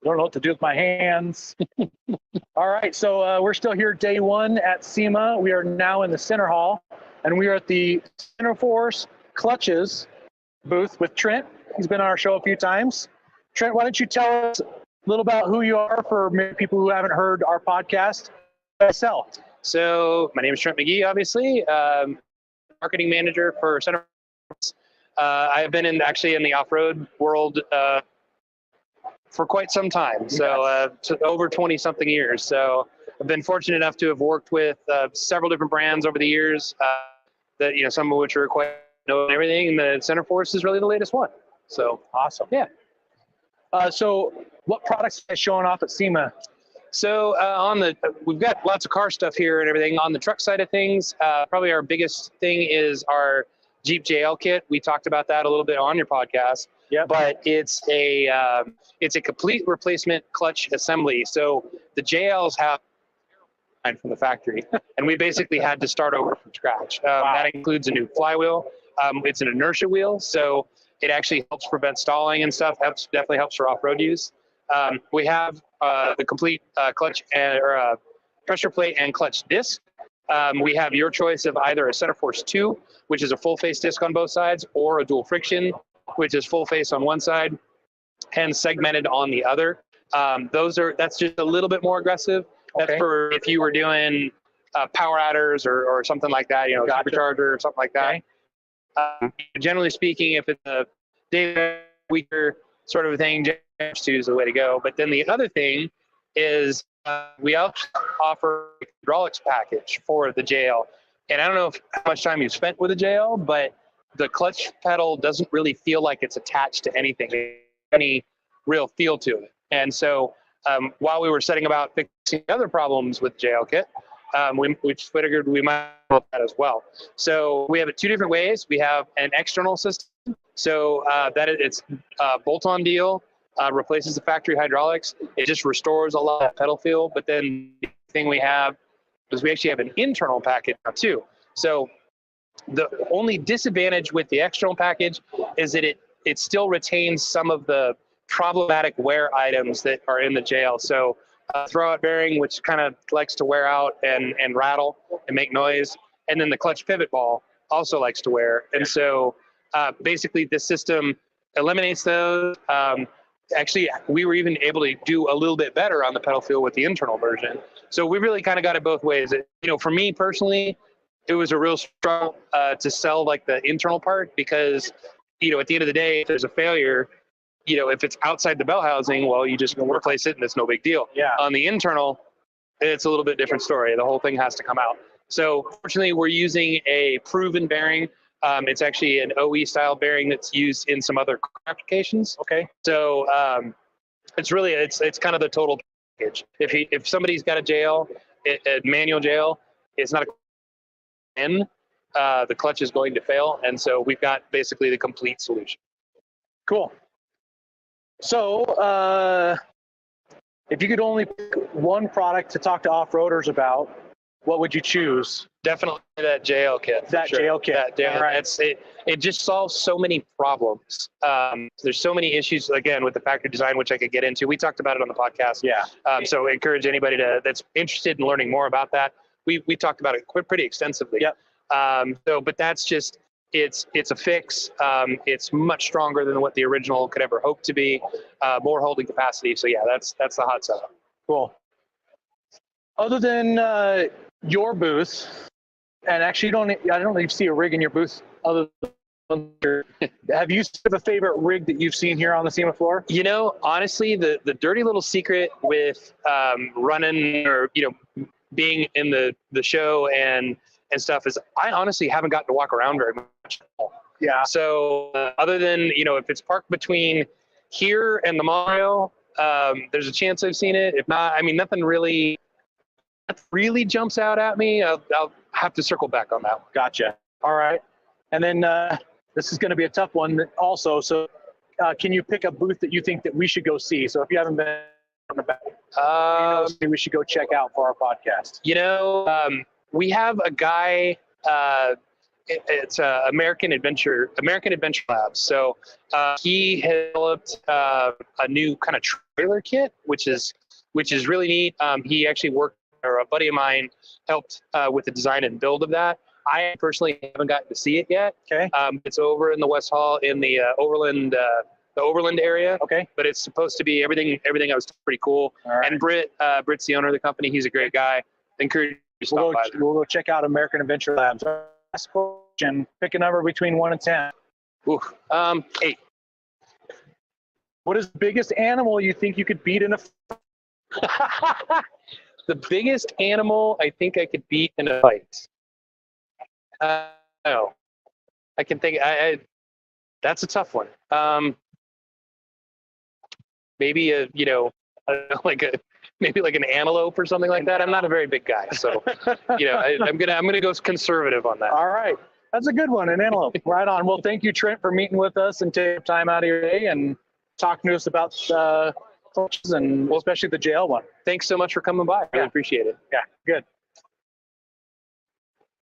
don't know what to do with my hands. All right, so we're still here day one at SEMA. We are now in the center hall, and we are at the Centerforce clutches booth with Trent. He's been on our show a few times. Trent, why don't you tell us a little about who you are for maybe people who haven't heard our podcast? So my name is Trent McGee, obviously, marketing manager for Centerforce. I've been actually in the off-road world for quite some time, so over 20-something years. So I've been fortunate enough to have worked with several different brands over the years, that some of which are quite known and everything. And the Centerforce is really the latest one. So awesome. Yeah. So what products are showing off at SEMA? So we've got lots of car stuff here and everything. On the truck side of things, probably our biggest thing is our Jeep JL kit. We talked about that a little bit on your podcast. Yeah. But it's a complete replacement clutch assembly. So the JLs have from the factory, and we basically had to start over from scratch. That includes a new flywheel. It's an inertia wheel, so it actually helps prevent stalling and stuff. Definitely helps for off-road use. We have the complete clutch or pressure plate and clutch disc. We have your choice of either a Centerforce 2, which is a full face disc on both sides, or a dual friction, which is full face on one side and segmented on the other. That's just a little bit more aggressive. That's for if you were doing power adders or something like that, supercharger or something like that. Generally speaking, if it's a day weaker sort of a thing, Centerforce 2 is the way to go. But then the other thing is we also offer a hydraulics package for the JL. And I don't know how much time you've spent with a JL, but the clutch pedal doesn't really feel like it's attached to anything, any real feel to it. And so while we were setting about fixing other problems with JL kit, we figured we might help that as well. So we have it two different ways. We have an external system. So it's a bolt-on deal, replaces the factory hydraulics. It just restores a lot of pedal feel. But then the thing we have is we actually have an internal package now too. So the only disadvantage with the external package is that it still retains some of the problematic wear items that are in the JL. So throwout bearing, which kind of likes to wear out and rattle and make noise. And then the clutch pivot ball also likes to wear. And so basically the system eliminates those. Actually, we were even able to do a little bit better on the pedal feel with the internal version. So we really kind of got it both ways. For me personally, it was a real struggle to sell like the internal part because, at the end of the day, if there's a failure, if it's outside the bell housing, well, you just replace it and it's no big deal. Yeah. On the internal, it's a little bit different story. The whole thing has to come out. So fortunately, we're using a proven bearing. It's actually an OE style bearing that's used in some other applications. Okay. So it's really, it's kind of the total package. If somebody's got a JL, a manual JL, it's not the clutch is going to fail. And so we've got basically the complete solution. Cool. So if you could only pick one product to talk to off-roaders about, what would you choose? Definitely that JL kit. That sure. JL kit. All right. It just solves so many problems. There's so many issues, again, with the factory design, which I could get into. We talked about it on the podcast. Yeah. So I encourage anybody that's interested in learning more about that. We talked about it pretty extensively. Yep. But that's just, it's a fix. It's much stronger than what the original could ever hope to be. More holding capacity. So yeah, that's the hot setup. Cool. Other than your booth, and actually I don't even see a rig in your booth other than have you a favorite rig that you've seen here on the SEMA floor? Honestly, the dirty little secret with running or being in the show and stuff is I honestly haven't gotten to walk around very much. Yeah. So other than if it's parked between here and the Mario, there's a chance I've seen it. If not, nothing really jumps out at me. I'll have to circle back on that one. Gotcha. All right. And then this is going to be a tough one also. So can you pick a booth that you think that we should go see? So if you haven't been on the back, we should go check out for our podcast. We have a guy It's American Adventure Labs. So he developed a new kind of trailer kit, which is really neat. He actually worked, or a buddy of mine helped with the design and build of that. I personally haven't gotten to see it yet. Okay. It's over in the West Hall in the Overland area. Okay. But it's supposed to be everything. Everything else pretty cool. All right. And Britt's the owner of the company. He's a great guy. Encourage you to stop by there. We'll go check out American Adventure Labs. Last question. Pick a number between 1 and 10. Ooh, 8. What is the biggest animal you think you could beat in a The biggest animal I think I could beat in a fight. No, I can think. That's a tough one. Maybe maybe like an antelope or something like that. I'm not a very big guy, so I'm gonna go conservative on that. All right, that's a good one, an antelope. Right on. Well, thank you, Trent, for meeting with us and taking time out of your day and talking to us about clutches and especially the JL one. Thanks so much for coming by. I really appreciate it. Yeah, good.